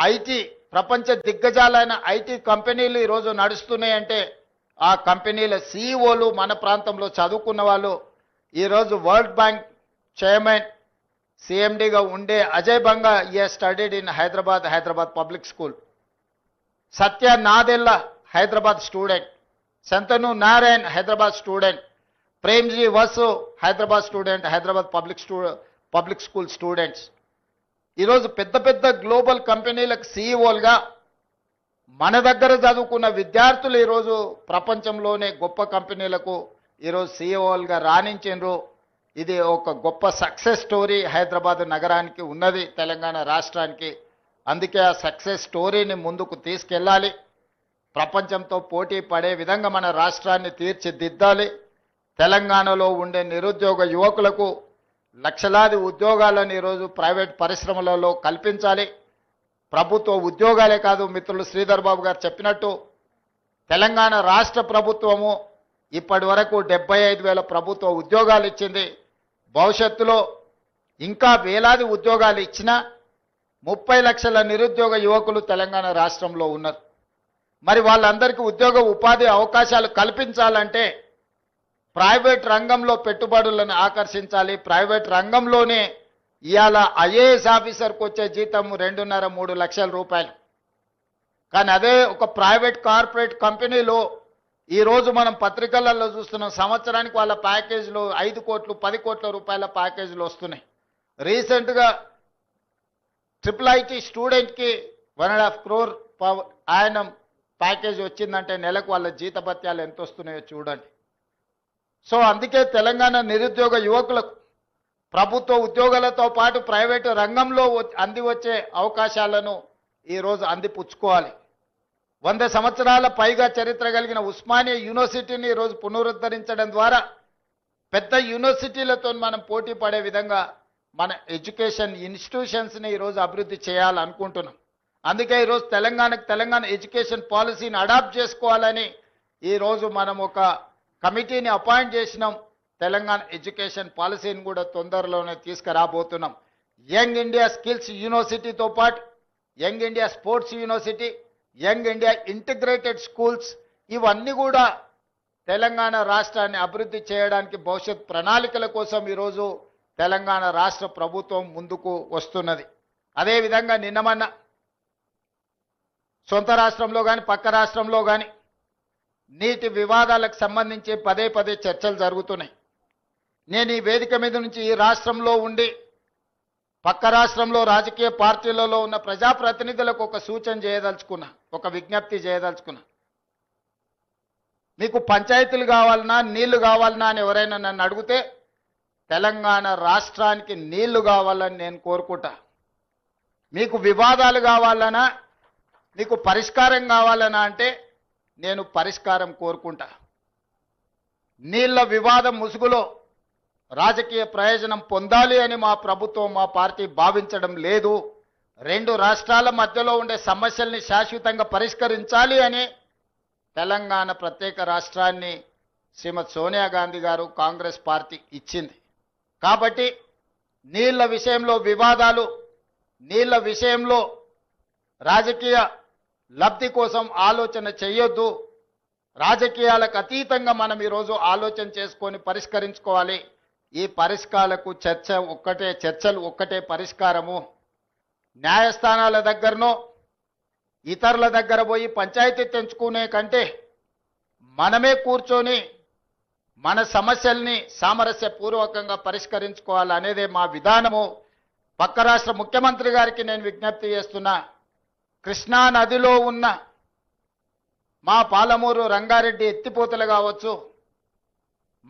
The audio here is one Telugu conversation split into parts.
ఐటీ ప్రపంచ దిగ్గజాలైన ఐటీ కంపెనీలు ఈరోజు నడుస్తున్నాయంటే ఆ కంపెనీల సీఈఓలు మన ప్రాంతంలో చదువుకున్న వాళ్ళు ఈరోజు వరల్డ్ బ్యాంక్ చైర్మన్ సిఎండిగా ఉండే Ajay Banga studied in Hyderabad public school. Satya Nadella Hyderabad student, Shantanu Narayen Hyderabad student, Premji Vasu Hyderabad student, Hyderabad public school students. ఈరోజు పెద్ద పెద్ద గ్లోబల్ కంపెనీలకు సీఈఓలుగా మన దగ్గర చదువుకున్న విద్యార్థులు ఈరోజు ప్రపంచంలోనే గొప్ప కంపెనీలకు ఈరోజు సీఈఓలుగా రాణించారు. ఇది ఒక గొప్ప సక్సెస్ స్టోరీ హైదరాబాద్ నగరానికి ఉన్నది, తెలంగాణ రాష్ట్రానికి. అందుకే ఆ సక్సెస్ స్టోరీని ముందుకు తీసుకెళ్ళాలి, ప్రపంచంతో పోటీ పడే విధంగా మన రాష్ట్రాన్ని తీర్చిదిద్దాలి. తెలంగాణలో ఉండే నిరుద్యోగ యువకులకు లక్షలాది ఉద్యోగాలను ఈరోజు ప్రైవేట్ పరిశ్రమలలో కల్పించాలి. ప్రభుత్వ ఉద్యోగాలే కాదు, మిత్రులు శ్రీధర్ బాబు గారు చెప్పినట్టు తెలంగాణ రాష్ట్ర ప్రభుత్వము ఇప్పటి వరకు 75,000 ప్రభుత్వ ఉద్యోగాలు ఇచ్చింది. భవిష్యత్తులో ఇంకా వేలాది ఉద్యోగాలు ఇచ్చినా 30 లక్షల నిరుద్యోగ యువకులు తెలంగాణ రాష్ట్రంలో ఉన్నారు. మరి వాళ్ళందరికీ ఉద్యోగ ఉపాధి అవకాశాలు కల్పించాలంటే ప్రైవేట్ రంగంలో పెట్టుబడులను ఆకర్షించాలి. ప్రైవేట్ రంగంలోనే ఇవాళ ఐఏఎస్ ఆఫీసర్కి వచ్చే జీతం 2.5-3 లక్షల రూపాయలు. కానీ అదే ఒక ప్రైవేట్ కార్పొరేట్ కంపెనీలో ఈరోజు మనం పత్రికలలో చూస్తున్నాం, సంవత్సరానికి వాళ్ళ ప్యాకేజీలు 5 కోట్లు 10 కోట్ల రూపాయల ప్యాకేజీలు వస్తున్నాయి. రీసెంట్గా ఐఐటి స్టూడెంట్కి 1.5 crore ఆయన ప్యాకేజ్ వచ్చిందంటే నెలకు వాళ్ళ జీతభత్యాలు ఎంత వస్తున్నాయో చూడండి. సో అందుకే తెలంగాణ నిరుద్యోగ యువకులకు ప్రభుత్వ ఉద్యోగాలతో పాటు ప్రైవేటు రంగంలో అంది వచ్చే అవకాశాలను ఈరోజు అందిపుచ్చుకోవాలి. 100 సంవత్సరాల పైగా చరిత్ర కలిగిన ఉస్మానియా యూనివర్సిటీని ఈరోజు పునరుద్ధరించడం ద్వారా పెద్ద యూనివర్సిటీలతో మనం పోటీ పడే విధంగా మన ఎడ్యుకేషన్ ఇన్స్టిట్యూషన్స్ని ఈరోజు అభివృద్ధి చేయాలనుకుంటున్నాం. అందుకే ఈరోజు తెలంగాణ ఎడ్యుకేషన్ పాలసీని అడాప్ట్ చేసుకోవాలని ఈరోజు మనం ఒక కమిటీని అపాయింట్ చేసినాం. తెలంగాణ ఎడ్యుకేషన్ పాలసీని కూడా తొందరలోనే తీసుకురాబోతున్నాం. యంగ్ ఇండియా స్కిల్స్ యూనివర్సిటీతో పాటు young India sports university, young India integrated schools, ఇవన్నీ కూడా తెలంగాణ రాష్ట్రాన్ని అభివృద్ధి చేయడానికి భవిష్యత్ ప్రణాళికల కోసం ఈరోజు తెలంగాణ రాష్ట్ర ప్రభుత్వం ముందుకు వస్తున్నది. అదేవిధంగా నిన్నమన్న సొంత రాష్ట్రంలో కానీ పక్క రాష్ట్రంలో కానీ నీటి వివాదాలకు సంబంధించి పదే చర్చలు జరుగుతున్నాయి. నేను ఈ వేదిక మీద నుంచి ఈ రాష్ట్రంలో ఉండి పక్క రాష్ట్రంలో రాజకీయ పార్టీలలో ఉన్న ప్రజాప్రతినిధులకు ఒక సూచన చేయదలుచుకున్నా, ఒక విజ్ఞప్తి చేయదలుచుకున్నా. మీకు పంచాయతీలు కావాలన్నా నీళ్లు కావాలన్నా అని ఎవరైనా నన్ను అడిగితే తెలంగాణ రాష్ట్రానికి నీళ్లు కావాలని నేను కోరుకుంటా. మీకు వివాదాలు కావాలన్నా, మీకు పరిష్కారం కావాలన్నా అంటే నేను పరిష్కారం కోరుకుంటా. నీళ్ల వివాదం ముసుగులో రాజకీయ ప్రయోజనం పొందాలి అని మా ప్రభుత్వం మా పార్టీ భావించడం లేదు. 2 రాష్ట్రాల మధ్యలో ఉండే సమస్యల్ని శాశ్వతంగా పరిష్కరించాలి అని తెలంగాణ ప్రత్యేక రాష్ట్రాన్ని శ్రీమతి సోనియా గాంధీ గారు కాంగ్రెస్ పార్టీ ఇచ్చింది. కాబట్టి నీళ్ల విషయంలో వివాదాలు, నీళ్ల విషయంలో రాజకీయ లబ్ధి కోసం ఆలోచన చేయొద్దు. రాజకీయాలకు అతీతంగా మనం ఈరోజు ఆలోచన చేసుకొని పరిష్కరించుకోవాలి. ఈ పరిష్కారాలకు చర్చలు ఒక్కటే పరిష్కారము. న్యాయస్థానాల దగ్గరనో ఇతరుల దగ్గర పోయి పంచాయతీ తెంచుకునే కంటే మనమే కూర్చొని మన సమస్యల్ని సామరస్యపూర్వకంగా పరిష్కరించుకోవాలనేదే మా విధానము. పక్క రాష్ట్ర ముఖ్యమంత్రి గారికి నేను విజ్ఞప్తి చేస్తున్నా, కృష్ణా నదిలో ఉన్న మా పాలమూరు రంగారెడ్డి ఎత్తిపోతలు కావచ్చు,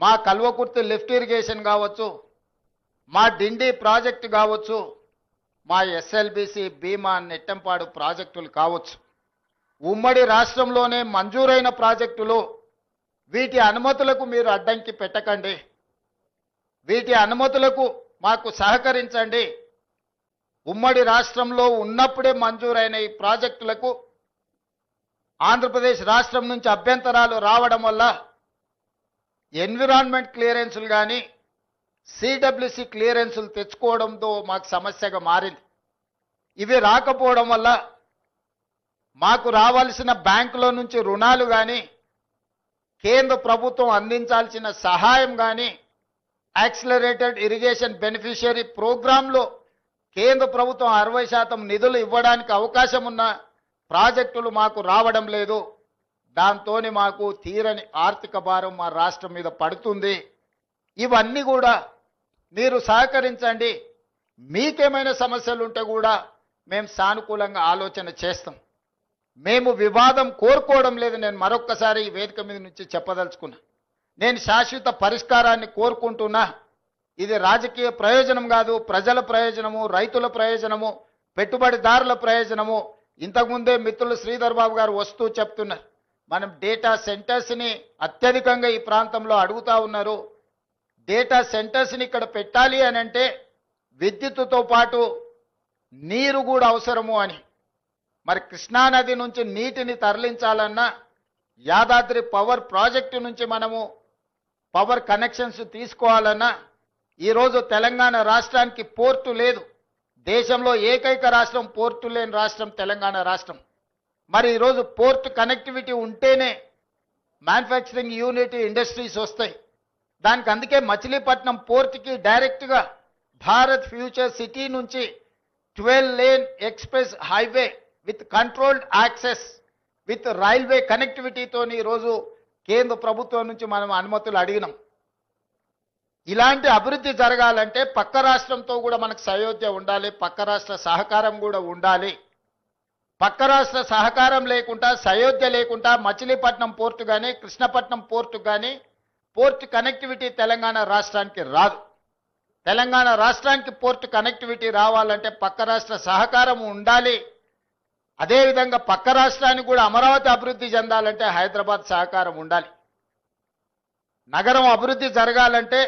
మా కల్వకుర్తి లిఫ్ట్ ఇరిగేషన్ కావచ్చు, మా డిండి ప్రాజెక్టు కావచ్చు, మా ఎస్ఎల్బిసి భీమా నెట్టంపాడు ప్రాజెక్టులు కావచ్చు, ఉమ్మడి రాష్ట్రంలోనే మంజూరైన ప్రాజెక్టులు. వీటి అనుమతులకు మీరు అడ్డంకి పెట్టకండి, వీటి అనుమతులకు మాకు సహకరించండి. ఉమ్మడి రాష్ట్రంలో ఉన్నప్పుడే మంజూరైన ఈ ప్రాజెక్టులకు ఆంధ్రప్రదేశ్ రాష్ట్రం నుంచి అభ్యంతరాలు రావడం వల్ల ఎన్విరాన్మెంట్ క్లియరెన్సులు కానీ సిడబ్ల్యూసి క్లియరెన్సులు తెచ్చుకోవడంతో మాకు సమస్యగా మారింది. ఇవి రాకపోవడం వల్ల మాకు రావాల్సిన బ్యాంకులో నుంచి రుణాలు కానీ కేంద్ర ప్రభుత్వం అందించాల్సిన సహాయం కానీ యాక్సిలరేటెడ్ ఇరిగేషన్ బెనిఫిషియరీ ప్రోగ్రాంలో కేంద్ర ప్రభుత్వం 60% నిధులు ఇవ్వడానికి అవకాశం ఉన్న ప్రాజెక్టులు మాకు రావడం లేదు. దాంతోని మాకు తీరని ఆర్థిక భారం మా రాష్ట్రం మీద పడుతుంది. ఇవన్నీ కూడా మీరు సహకరించండి. మీకేమైనా సమస్యలు ఉంటే కూడా మేము సానుకూలంగా ఆలోచన చేస్తాం. మేము వివాదం కోరుకోవడం లేదు. నేను మరొక్కసారి ఈ వేదిక మీద నుంచి చెప్పదలుచుకున్నా. నేను శాశ్వత పరిష్కారాన్ని కోరుకుంటున్నా. ఇది రాజకీయ ప్రయోజనం కాదు, ప్రజల ప్రయోజనము, రైతుల ప్రయోజనము, పెట్టుబడిదారుల ప్రయోజనము. ఇంతకుముందే మిత్రులు శ్రీధర్ బాబు గారు వస్తూ చెప్తున్నారు, మనం డేటా సెంటర్స్ని అత్యధికంగా ఈ ప్రాంతంలో అడుగుతా ఉన్నారు. డేటా సెంటర్స్ని ఇక్కడ పెట్టాలి అని అంటే విద్యుత్తుతో పాటు నీరు కూడా అవసరము అని. మరి కృష్ణానది నుంచి నీటిని తరలించాలన్నా యాదాద్రి పవర్ ప్రాజెక్టు నుంచి మనము పవర్ కనెక్షన్స్ తీసుకోవాలన్నా ఈరోజు తెలంగాణ రాష్ట్రానికి పోర్టు లేదు. దేశంలో ఏకైక రాష్ట్రం పోర్టు లేని రాష్ట్రం తెలంగాణ రాష్ట్రం. మరి ఈరోజు పోర్ట్ కనెక్టివిటీ ఉంటేనే మ్యానుఫ్యాక్చరింగ్ యూనిట్ ఇండస్ట్రీస్ వస్తాయి. దానికి అందుకే మచిలీపట్నం పోర్ట్కి డైరెక్ట్గా భారత్ ఫ్యూచర్ సిటీ నుంచి 12 lane express highway with controlled access with railway కనెక్టివిటీతో ఈరోజు కేంద్ర ప్రభుత్వం నుంచి మనం అనుమతులు అడిగినాం. ఇలాంటి అభివృద్ధి జరగాలంటే పక్క రాష్ట్రంతో కూడా మనకు సయోధ్య ఉండాలి, పక్క రాష్ట్ర సహకారం కూడా ఉండాలి. పక్క రాష్ట్ర సహకారం లేకుండా, సయోధ్య లేకుండా మచిలీపట్నం పోర్టు కానీ కృష్ణపట్నం పోర్టు కానీ పోర్ట్ కనెక్టివిటీ తెలంగాణ రాష్ట్రానికి రాదు. తెలంగాణ రాష్ట్రానికి పోర్ట్ కనెక్టివిటీ రావాలంటే పక్క రాష్ట్ర సహకారం ఉండాలి. అదేవిధంగా పక్క రాష్ట్రానికి కూడా అమరావతి అభివృద్ధి చెందాలంటే హైదరాబాద్ సహకారం ఉండాలి. నగరం అభివృద్ధి జరగాలంటే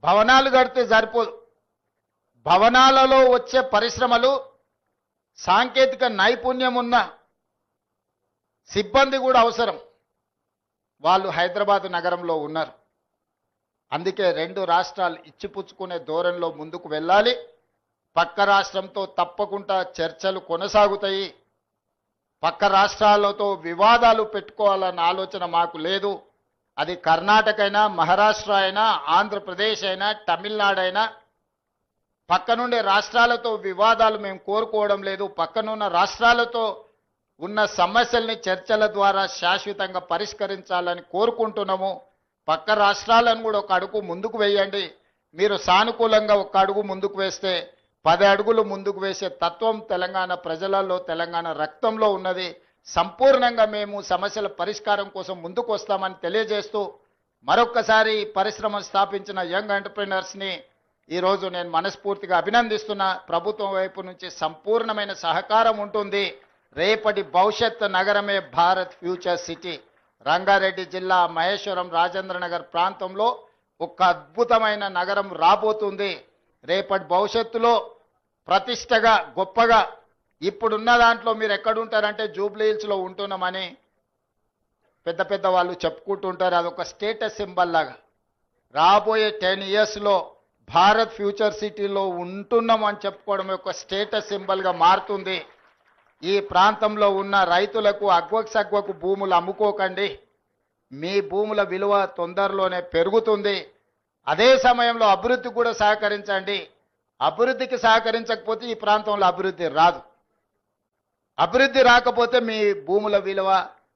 భవనాలు కడితే సరిపోదు. భవనాలలో వచ్చే పరిశ్రమలు, సాంకేతిక నైపుణ్యం ఉన్న సిబ్బంది కూడా అవసరం. వాళ్ళు హైదరాబాద్ నగరంలో ఉన్నారు. అందుకే రెండు రాష్ట్రాలు ఇచ్చిపుచ్చుకునే ధోరణిలో ముందుకు వెళ్ళాలి. పక్క రాష్ట్రంతో తప్పకుండా చర్చలు కొనసాగుతాయి. పక్క రాష్ట్రాలతో వివాదాలు పెట్టుకోవాలన్న ఆలోచన మాకు లేదు. అది కర్ణాటక అయినా, మహారాష్ట్ర అయినా, ఆంధ్రప్రదేశ్ అయినా, తమిళనాడు అయినా పక్కనుండే రాష్ట్రాలతో వివాదాలు మేము కోరుకోవడం లేదు. పక్కనున్న రాష్ట్రాలతో ఉన్న సమస్యల్ని చర్చల ద్వారా శాశ్వతంగా పరిష్కరించాలని కోరుకుంటున్నాము. పక్క రాష్ట్రాలను కూడా ఒక అడుగు ముందుకు వేయండి. మీరు సానుకూలంగా ఒక అడుగు ముందుకు వేస్తే 10 అడుగులు ముందుకు వేసే తత్వం తెలంగాణ ప్రజలలో, తెలంగాణ రక్తంలో ఉన్నది. సంపూర్ణంగా మేము సమస్యల పరిష్కారం కోసం ముందుకు వస్తామని తెలియజేస్తూ మరొక్కసారి పరిశ్రమ స్థాపించిన యంగ్ ఎంటర్‌ప్రెన్యూర్స్ని ఈరోజు నేను మనస్ఫూర్తిగా అభినందిస్తున్నా. ప్రభుత్వం వైపు నుంచి సంపూర్ణమైన సహకారం ఉంటుంది. రేపటి భవిష్యత్ నగరమే భారత్ ఫ్యూచర్ సిటీ. రంగారెడ్డి జిల్లా మహేశ్వరం రాజేంద్రనగర్ ప్రాంతంలో ఒక అద్భుతమైన నగరం రాబోతుంది. రేపటి భవిష్యత్తులో ప్రతిష్టగా, గొప్పగా, ఇప్పుడున్న దాంట్లో మీరు ఎక్కడుంటారంటే జూబ్లీ హిల్స్లో ఉంటున్నామని పెద్ద పెద్ద వాళ్ళు చెప్పుకుంటుంటారు. అదొక స్టేటస్ సింబల్ లాగా. రాబోయే 10 ఇయర్స్లో భారత్ ఫ్యూచర్ సిటీలో ఉంటున్నామని చెప్పుకోవడం ఒక స్టేటస్ సింబల్గా మారుతుంది. ఈ ప్రాంతంలో ఉన్న రైతులకు అగ్వకు సగ్వకు భూములు అమ్ముకోకండి. మీ భూముల విలువ తొందరలోనే పెరుగుతుంది. అదే సమయంలో అభివృద్ధి కూడా సహకరించండి. అభివృద్ధికి సహకరించకపోతే ఈ ప్రాంతంలో అభివృద్ధి రాదు. అభివృద్ధి రాకపోతే మీ భూముల విలువ,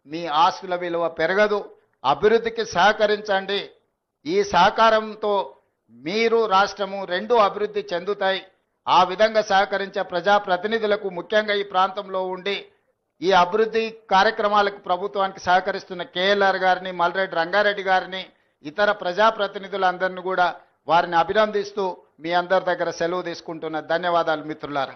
మీ ఆస్తుల విలువ పెరగదు. అభివృద్ధికి సహకరించండి. ఈ సహకారంతో మీరు, రాష్ట్రము రెండు అభివృద్ధి చెందుతాయి. ఆ విధంగా సహకరించే ప్రజాప్రతినిధులకు, ముఖ్యంగా ఈ ప్రాంతంలో ఉండి ఈ అభివృద్ధి కార్యక్రమాలకు ప్రభుత్వానికి సహకరిస్తున్న కేఎల్ఆర్ గారిని, మల్రెడ్డి రంగారెడ్డి గారిని, ఇతర ప్రజాప్రతినిధులందరినీ కూడా వారిని అభినందిస్తూ మీ అందరి దగ్గర సెలవు తీసుకుంటున్న ధన్యవాదాలు మిత్రులారా.